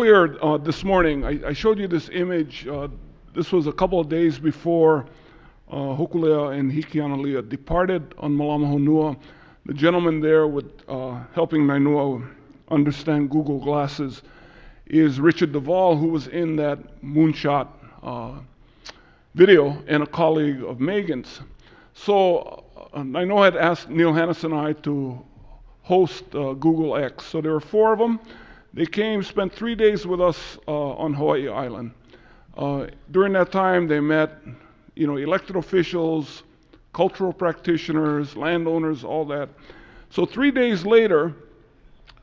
earlier this morning, I showed you this image. This was a couple of days before Hokulea and Hikianalia departed on Mālama Honua. The gentleman there with helping Nainoa understand Google Glasses is Richard Duvall, who was in that moonshot video and a colleague of Megan's. So Nainoa had asked Neil Hannes and I to host Google X. So there were 4 of them. They came, spent 3 days with us on Hawaii Island. During that time, they met, elected officials, cultural practitioners, landowners, all that. So 3 days later,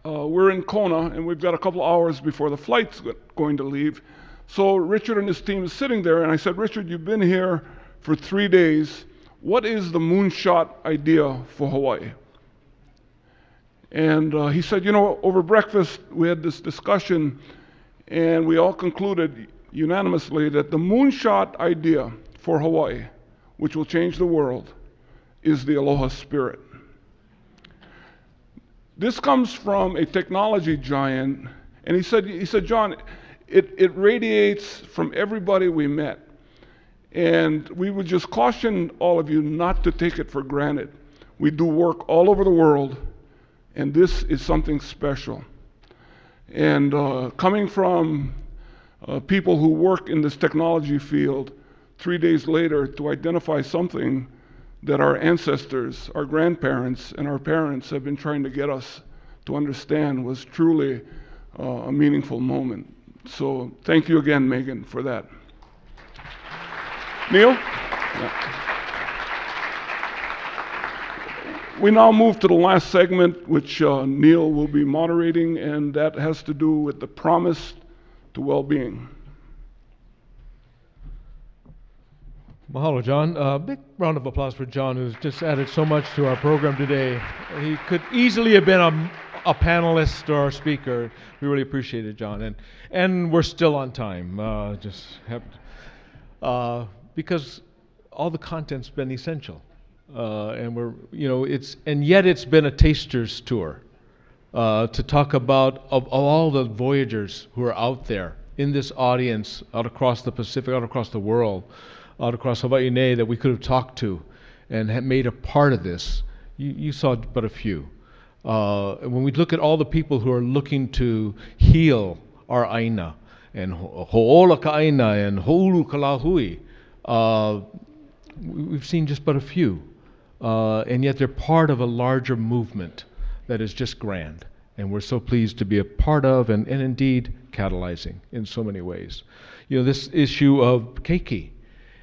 we're in Kona, and we've got a couple hours before the flight's going to leave. So Richard and his team is sitting there, and I said, Richard, you've been here for 3 days. What is the moonshot idea for Hawaii? And he said, over breakfast, we had this discussion, and we all concluded unanimously that the moonshot idea for Hawaii, which will change the world, is the aloha spirit. This comes from a technology giant, and he said, John, it radiates from everybody we met. And we would just caution all of you not to take it for granted. We do work all over the world, and this is something special. And coming from people who work in this technology field, 3 days later to identify something that our ancestors, our grandparents, and our parents have been trying to get us to understand was truly a meaningful moment. So thank you again, Megan, for that. Neil? Yeah. We now move to the last segment, which Neil will be moderating, and that has to do with the promise to well-being. Mahalo, John. Big round of applause for John, who's just added so much to our program today. He could easily have been a panelist or a speaker. We really appreciate it, John. And we're still on time. Because all the content's been essential. And yet it's been a taster's tour to talk about of all the Voyagers who are out there in this audience, out across the Pacific, out across the world, out across Hawaii that we could have talked to and have made a part of this. You saw but a few. When we look at all the people who are looking to heal our aina, and ho'ola ka aina, and ho'ulu ka lahui, we've seen just but a few. And yet they're part of a larger movement that is just grand. And we're so pleased to be a part of and indeed catalyzing in so many ways. This issue of keiki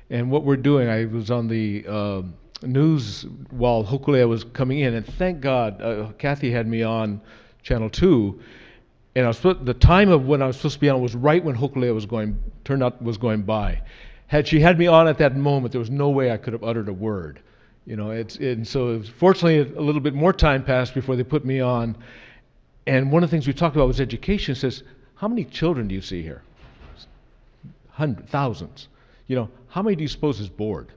and what we're doing. I was on the news while Hokulea was coming in, and thank God Kathy had me on Channel 2, and the time of when I was supposed to be on was right when Hokulea was going by. Had she had me on at that moment, there was no way I could have uttered a word. So fortunately a little bit more time passed before they put me on. And one of the things we talked about was education. It says, how many children do you see here? Hundreds, thousands. How many do you suppose is bored?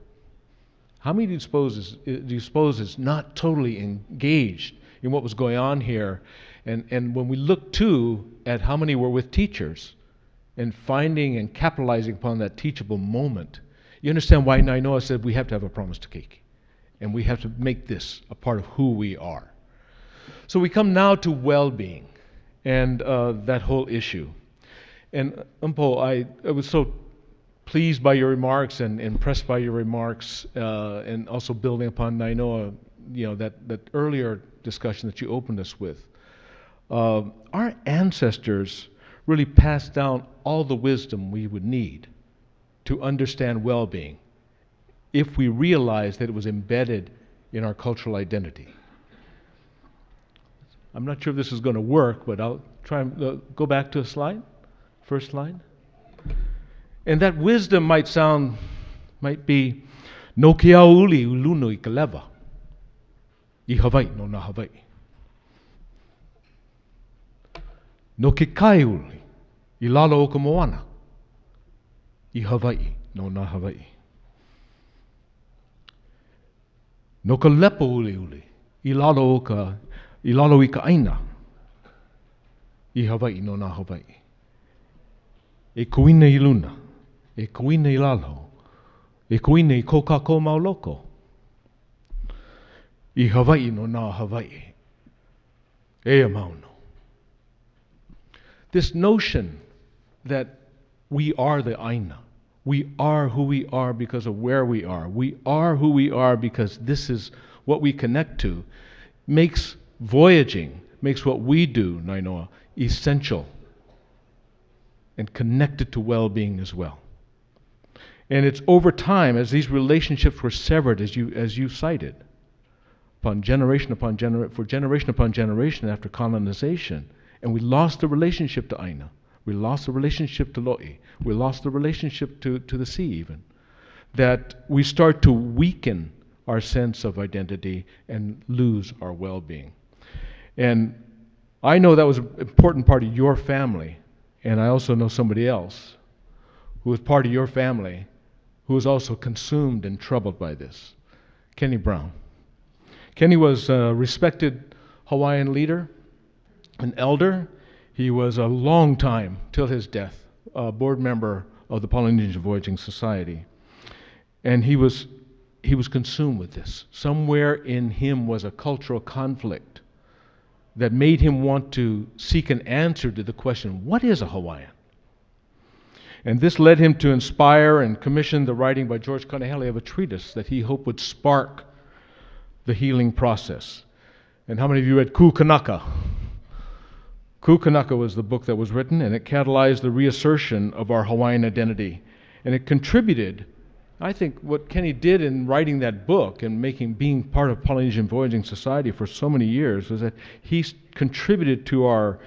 How many do you suppose is not totally engaged in what was going on here? And when we look too at how many were with teachers and finding and capitalizing upon that teachable moment, you understand why Nainoa said we have to have a promise to keiki. And we have to make this a part of who we are. So we come now to well-being and that whole issue. And Umpo, I was so pleased by your remarks and impressed by your remarks, and also building upon Nainoa, that earlier discussion that you opened us with. Our ancestors really passed down all the wisdom we would need to understand well-being if we realized that it was embedded in our cultural identity. I'm not sure if this is going to work, but I'll try and go back to a slide, first slide. And that wisdom might be, no ke auli uluno I ka lewa, I Hawaii no na Hawaii. No ke kai uli, I lalo o ka moana, I Hawaii no na Hawaii. No ka lepo uli, I lalo i ka aina, I Hawaii no na Hawaii. e kuina I luna, e kuina I lalo, e kuina I kokako mauloko. I Hawaii no nā Hawaii, e mauno. This notion that we are the Aina. We are who we are because of where we are. We are who we are because this is what we connect to. Makes voyaging, makes what we do, Nainoa, essential and connected to well-being as well. And it's over time, as these relationships were severed, as you cited, for generation upon generation after colonization, and we lost the relationship to Aina. We lost the relationship to Lo'i. We lost the relationship to the sea even. That we start to weaken our sense of identity and lose our well-being. And I know that was an important part of your family, and I also know somebody else who was part of your family who was also consumed and troubled by this. Kenny Brown. Kenny was a respected Hawaiian leader, an elder. He was a long time, till his death, a board member of the Polynesian Voyaging Society. And he was consumed with this. Somewhere in him was a cultural conflict that made him want to seek an answer to the question, what is a Hawaiian? And this led him to inspire and commission the writing by George Kanehele of a treatise that he hoped would spark the healing process. And how many of you read Kukanaka? Kukanaka was the book that was written, and it catalyzed the reassertion of our Hawaiian identity. And it contributed, I think, what Kenny did in writing that book and being part of Polynesian Voyaging Society for so many years was that he contributed to our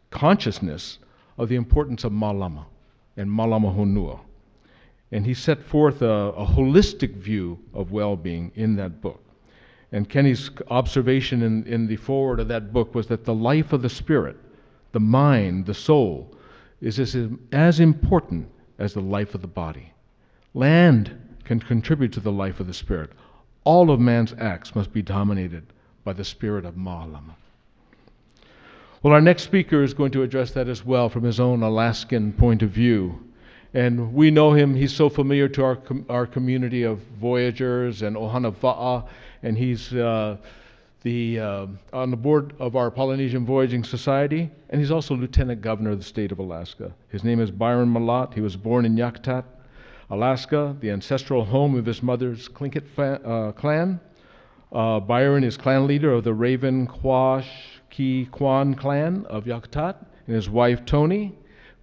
consciousness of the importance of Mālama and Mālama Honua. And he set forth a holistic view of well-being in that book. And Kenny's observation in the foreword of that book was that the life of the spirit, the mind, the soul, is as important as the life of the body. Land can contribute to the life of the spirit. All of man's acts must be dominated by the spirit of Mālama. Well, our next speaker is going to address that as well from his own Alaskan point of view. And we know him, he's so familiar to our community of voyagers and Ohana Va'a, and he's on the board of our Polynesian Voyaging Society, and he's also Lieutenant Governor of the state of Alaska. His name is Byron Mallott. He was born in Yakutat, Alaska, the ancestral home of his mother's Tlingit clan. Byron is clan leader of the Raven Quash Ki Kwan clan of Yakutat, and his wife Toni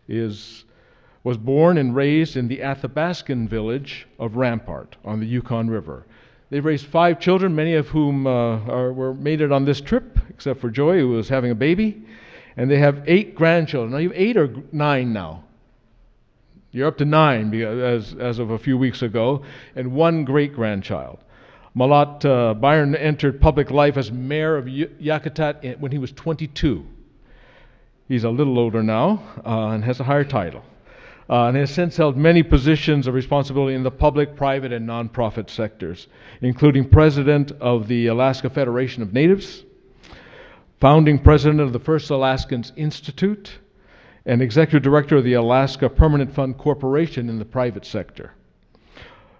was born and raised in the Athabascan village of Rampart on the Yukon River. They've raised 5 children, many of whom were made it on this trip, except for Joy, who was having a baby. And they have 8 grandchildren. Now, you have 8 or 9 now? You're up to 9 as of a few weeks ago, and 1 great-grandchild. Mallott, Byron entered public life as mayor of Yakutat when he was 22. He's a little older now and has a higher title. And has since held many positions of responsibility in the public, private, and nonprofit sectors, including president of the Alaska Federation of Natives, founding president of the First Alaskans Institute, and executive director of the Alaska Permanent Fund Corporation in the private sector.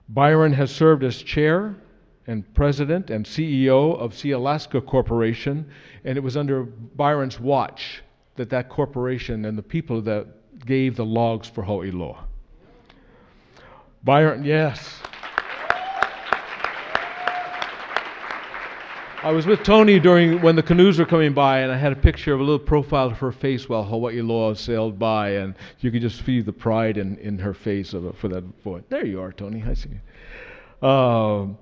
Byron has served as chair and president and CEO of Sea Alaska Corporation, and it was under Byron's watch that corporation and the people that gave the logs for Ho'iloa. Byron, yes. I was with Toni when the canoes were coming by, and I had a picture of a little profile of her face while Ho'iloa sailed by, and you could just feel the pride in her face for that boy. There you are, Toni. I see you.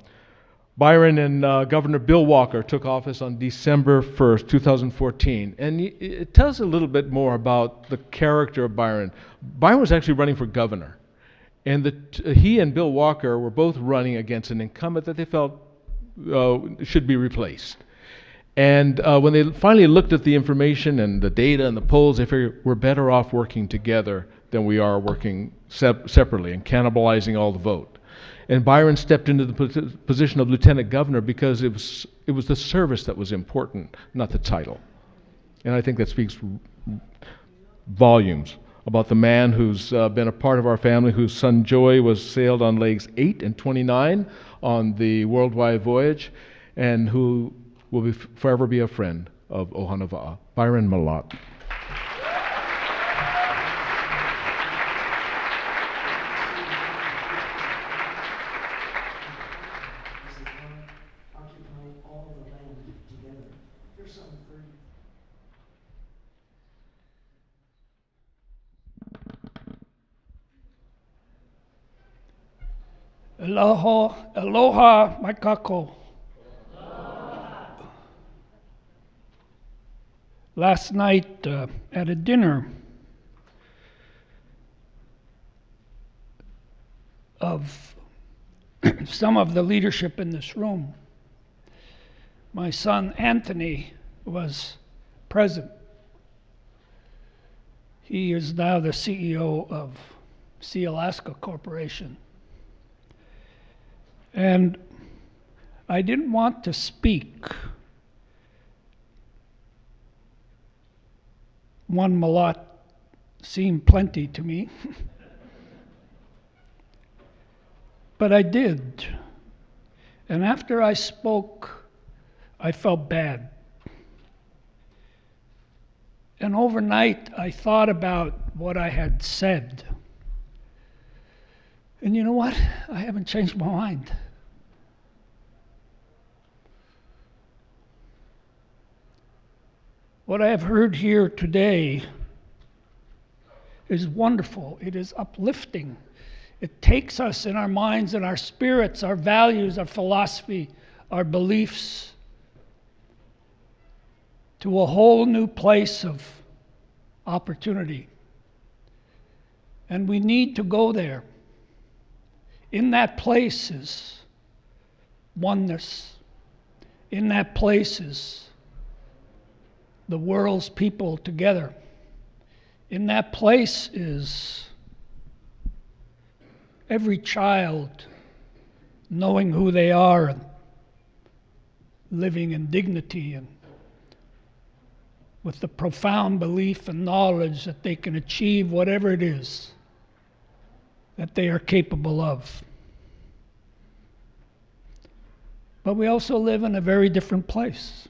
Byron and Governor Bill Walker took office on December 1st, 2014. And it tells a little bit more about the character of Byron. Byron was actually running for governor. And he and Bill Walker were both running against an incumbent that they felt should be replaced. And when they finally looked at the information and the data and the polls, they figured we're better off working together than we are working separately and cannibalizing all the vote. And Byron stepped into the position of lieutenant governor because it was the service that was important, not the title. And I think that speaks volumes about the man who's been a part of our family, whose son Joey was sailed on legs 8 and 29 on the worldwide voyage, and who will forever be a friend of Honua, Byron Mallott. Aloha, Maikako. Last night at a dinner of some of the leadership in this room, my son Anthony was present. He is now the CEO of Sea Alaska Corporation. And I didn't want to speak one Mallot seemed plenty to me. But I did. And after I spoke, I felt bad. And overnight, I thought about what I had said. And you know what? I haven't changed my mind. What I have heard here today is wonderful. It is uplifting. It takes us in our minds and our spirits, our values, our philosophy, our beliefs to a whole new place of opportunity. And we need to go there. In that place is oneness. In that place is the world's people together. In that place is every child knowing who they are and living in dignity and with the profound belief and knowledge that they can achieve whatever it is that they are capable of. But we also live in a very different place.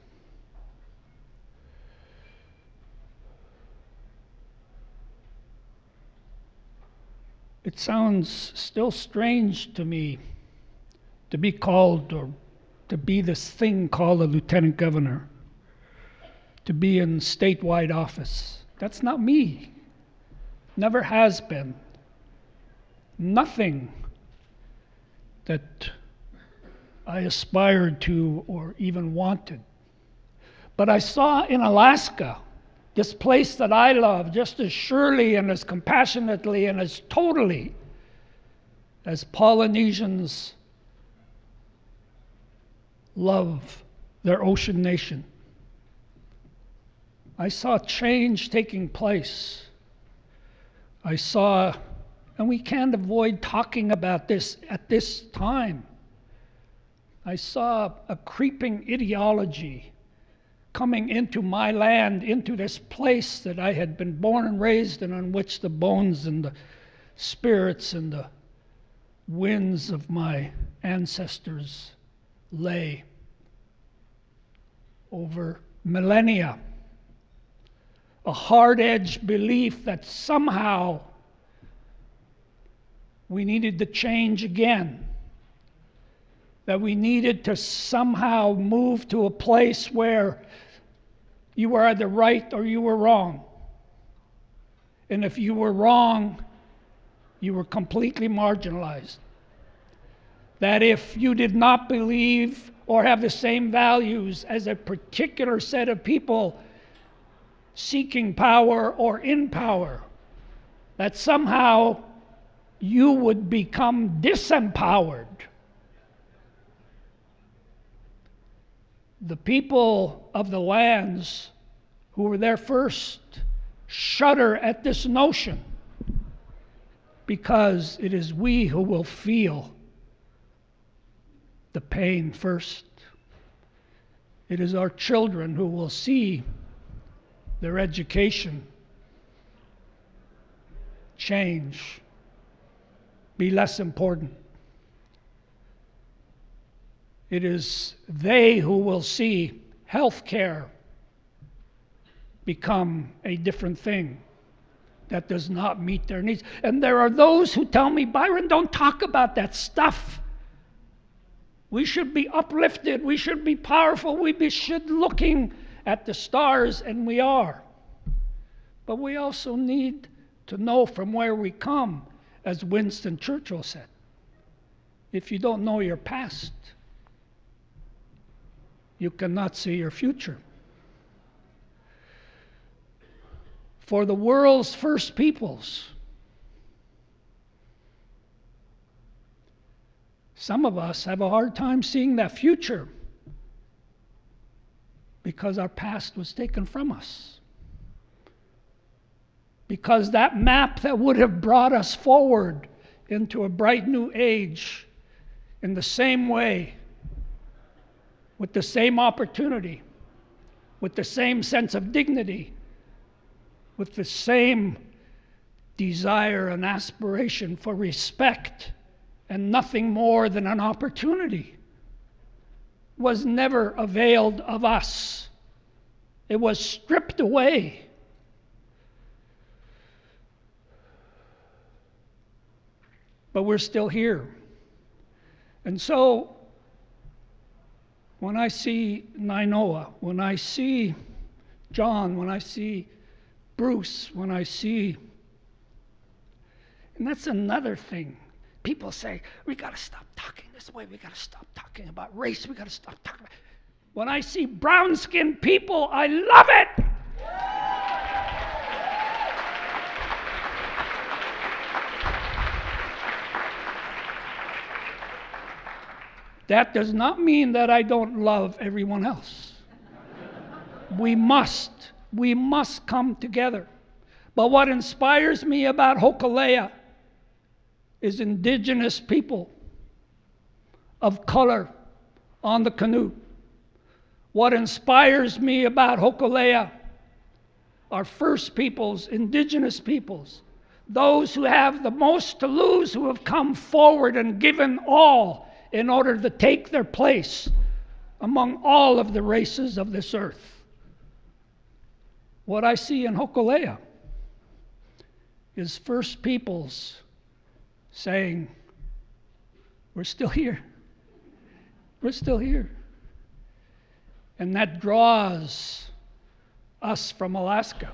It sounds still strange to me to be called, or to be this thing called a lieutenant governor, to be in statewide office. That's not me. Never has been. Nothing that I aspired to or even wanted. But I saw in Alaska, this place that I love, just as surely and as compassionately and as totally as Polynesians love their ocean nation. I saw change taking place. I saw, and we can't avoid talking about this at this time, I saw a creeping ideology coming into my land, into this place that I had been born and raised in, on which the bones and the spirits and the winds of my ancestors lay over millennia. A hard-edged belief that somehow we needed to change again, that we needed to somehow move to a place where you were either right or you were wrong. And if you were wrong, you were completely marginalized. That if you did not believe or have the same values as a particular set of people seeking power or in power, that somehow you would become disempowered. The people of the lands who were there first shudder at this notion, because it is we who will feel the pain first. It is our children who will see their education change be less important. It is they who will see health care become a different thing that does not meet their needs. And there are those who tell me, Byron, don't talk about that stuff. We should be uplifted. We should be powerful. Should be looking at the stars, and we are. But we also need to know from where we come, as Winston Churchill said. If you don't know your past, you cannot see your future. For the world's first peoples, some of us have a hard time seeing that future because our past was taken from us. Because that map that would have brought us forward into a bright new age in the same way, with the same opportunity, with the same sense of dignity, with the same desire and aspiration for respect and nothing more than an opportunity, was never availed of us. It was stripped away. But we're still here. And so, when I see Nainoa, when I see John, when I see Bruce, when I see... And that's another thing. People say, we got to stop talking this way. We got to stop talking about race. We got to stop talking about... When I see brown-skinned people, I love it! That does not mean that I don't love everyone else. We must come together. But what inspires me about Hokulea is indigenous people of color on the canoe. What inspires me about Hokulea are First Peoples, indigenous peoples, those who have the most to lose, who have come forward and given all in order to take their place among all of the races of this earth. What I see in Hokulea is First Peoples saying, we're still here. We're still here. And that draws us from Alaska.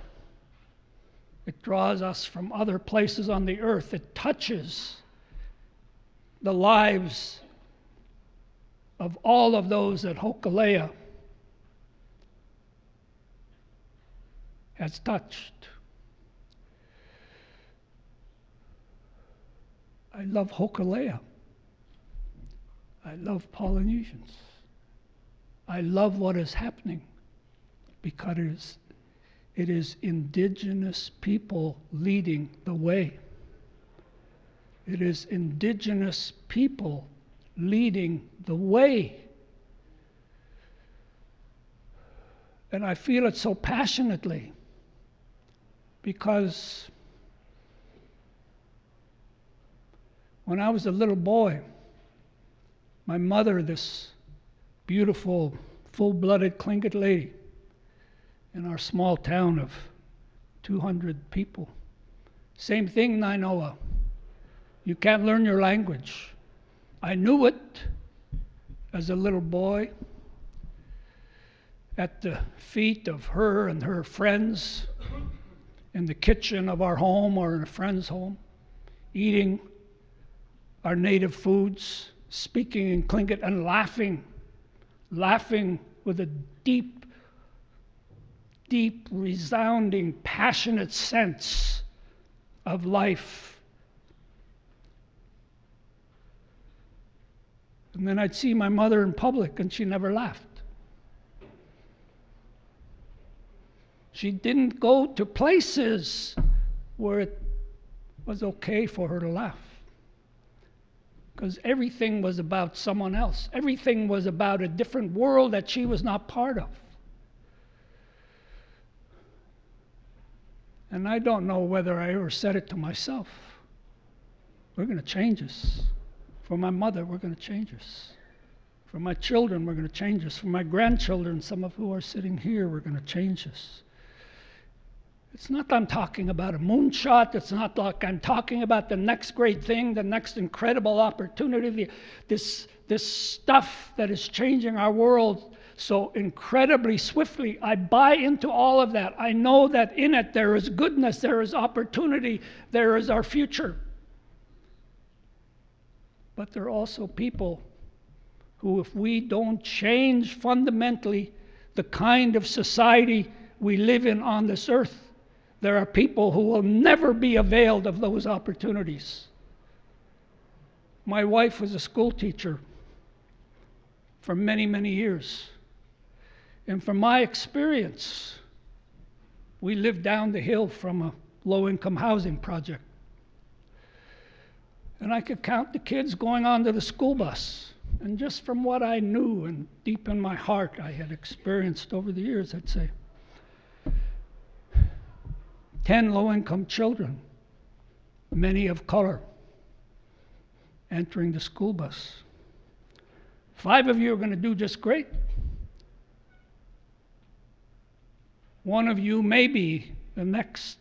It draws us from other places on the earth. It touches the lives of all of those that Hokulea has touched. I love Hokulea. I love Polynesians. I love what is happening because it is indigenous people leading the way. It is indigenous people leading the way. And I feel it so passionately because when I was a little boy, my mother, this beautiful, full-blooded Tlingit lady in our small town of 200 people. Same thing, Nainoa. You can't learn your language. I knew it as a little boy at the feet of her and her friends in the kitchen of our home or in a friend's home, eating our native foods, speaking in Tlingit and laughing with a deep, deep, resounding, passionate sense of life. And then I'd see my mother in public and she never laughed. She didn't go to places where it was okay for her to laugh. Because everything was about someone else. Everything was about a different world that she was not part of. And I don't know whether I ever said it to myself. We're going to change this. For my mother, we're going to change this. For my children, we're going to change this. For my grandchildren, some of who are sitting here, we're going to change this. It's not that I'm talking about a moonshot. It's not like I'm talking about the next great thing, the next incredible opportunity, this stuff that is changing our world so incredibly swiftly. I buy into all of that. I know that in it there is goodness, there is opportunity, there is our future. But there are also people who, if we don't change fundamentally the kind of society we live in on this earth, there are people who will never be availed of those opportunities. My wife was a school teacher for many, many years. And from my experience, we lived down the hill from a low-income housing project. And I could count the kids going onto the school bus. And just from what I knew and deep in my heart I had experienced over the years, I'd say 10 low-income children, many of color, entering the school bus. 5 of you are going to do just great. One of you may be the next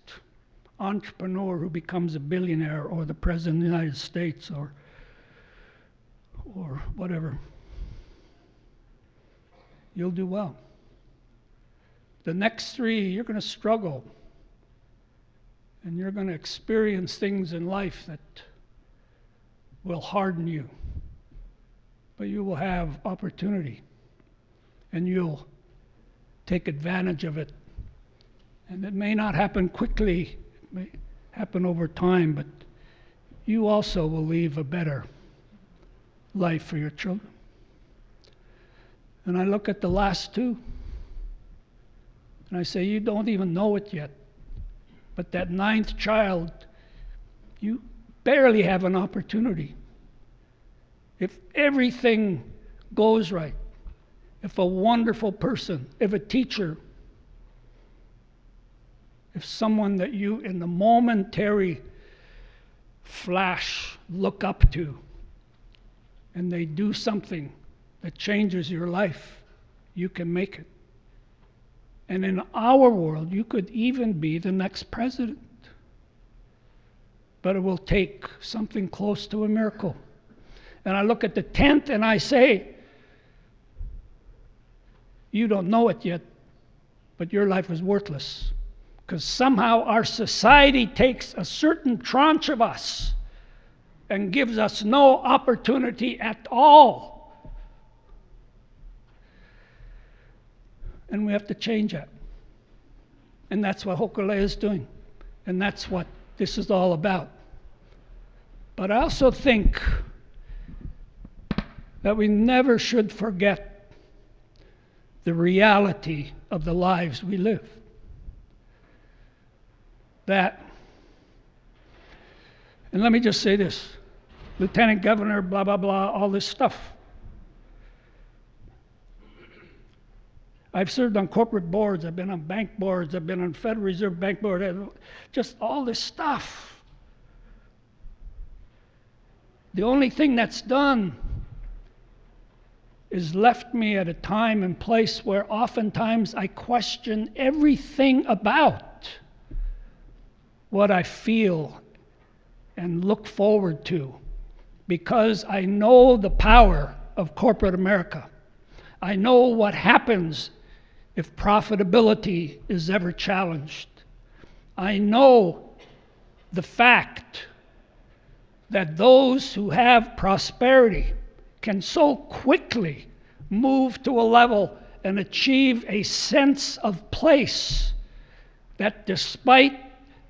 entrepreneur who becomes a billionaire or the president of the United States or whatever. You'll do well. The next 3, you're going to struggle. And you're going to experience things in life that will harden you. But you will have opportunity. And you'll take advantage of it. And it may not happen quickly. It may happen over time. But you also will leave a better life for your children. And I look at the last 2. And I say, you don't even know it yet. But that 9th child, you barely have an opportunity. If everything goes right, if a wonderful person, if a teacher, if someone that you in the momentary flash look up to, and they do something that changes your life, you can make it. And in our world, you could even be the next president. But it will take something close to a miracle. And I look at the 10th and I say, you don't know it yet, but your life is worthless. Because somehow our society takes a certain tranche of us and gives us no opportunity at all. And we have to change that. And that's what Hokulea is doing. And that's what this is all about. But I also think that we never should forget the reality of the lives we live. That, and let me just say this, Lieutenant Governor, blah, blah, blah, all this stuff. I've served on corporate boards, I've been on bank boards, I've been on Federal Reserve Bank board, just all this stuff. The only thing that's done is left me at a time and place where oftentimes I question everything about what I feel and look forward to, because I know the power of corporate America. I know what happens if profitability is ever challenged. I know the fact that those who have prosperity can so quickly move to a level and achieve a sense of place that despite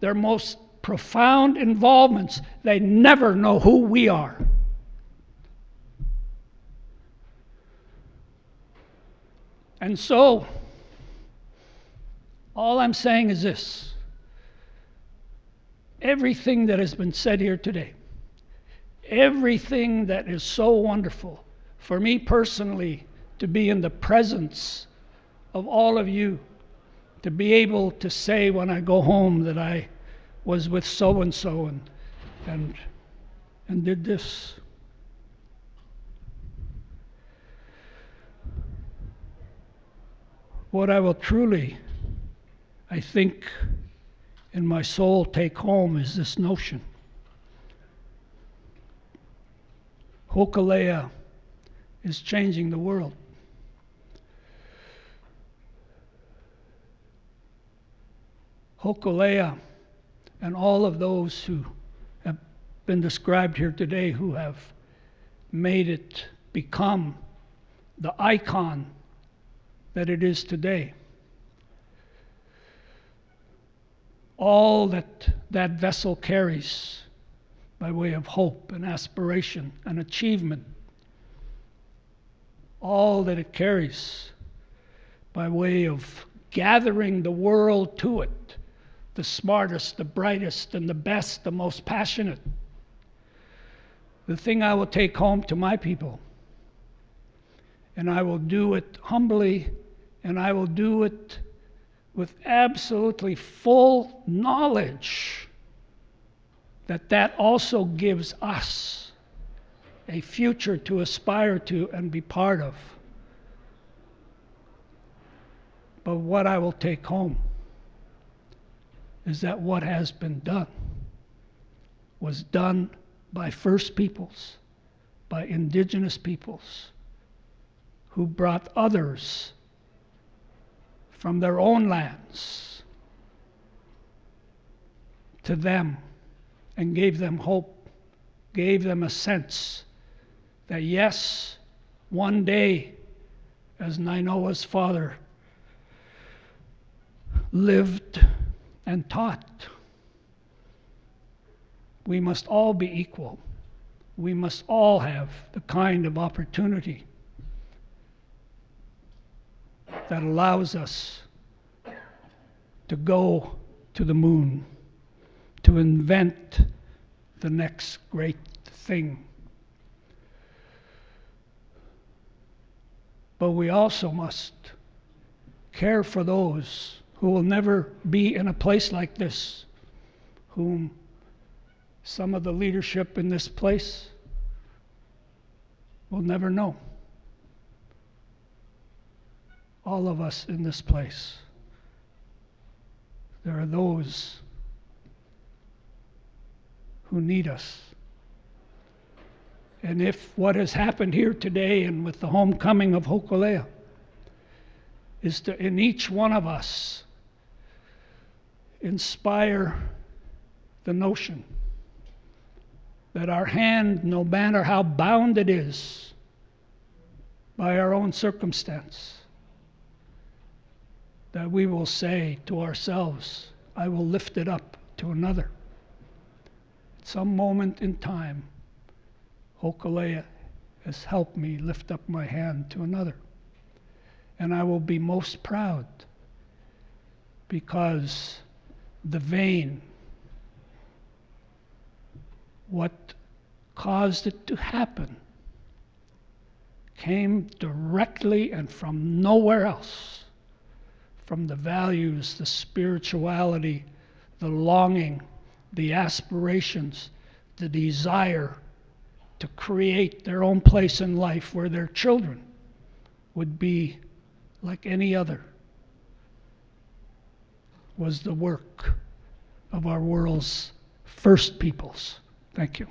their most profound involvements, they never know who we are. And so, all I'm saying is this. Everything that has been said here today, everything that is so wonderful, for me personally, to be in the presence of all of you, to be able to say when I go home that I was with so-and-so and did this. What I will truly, I think, in my soul take home is this notion. Hokulea is changing the world. Hokulea and all of those who have been described here today who have made it become the icon that it is today. All that that vessel carries by way of hope and aspiration and achievement, all that it carries by way of gathering the world to it, the smartest, the brightest, and the best, the most passionate. The thing I will take home to my people, and I will do it humbly, and I will do it with absolutely full knowledge that that also gives us a future to aspire to and be part of. But what I will take home is that what has been done was done by First Peoples, by Indigenous peoples, who brought others from their own lands to them and gave them hope, gave them a sense that yes, one day, as Nainoa's father lived and taught, we must all be equal. We must all have the kind of opportunity that allows us to go to the moon, to invent the next great thing. But we also must care for those who will never be in a place like this, whom some of the leadership in this place will never know. All of us in this place, there are those who need us. And if what has happened here today and with the homecoming of Hokulea is to, in each one of us, inspire the notion that our hand, no matter how bound it is by our own circumstance, that we will say to ourselves, I will lift it up to another. At some moment in time, Hokulea has helped me lift up my hand to another. And I will be most proud because the vein, what caused it to happen, came directly and from nowhere else, from the values, the spirituality, the longing, the aspirations, the desire to create their own place in life where their children would be like any other, was the work of our world's first peoples. Thank you.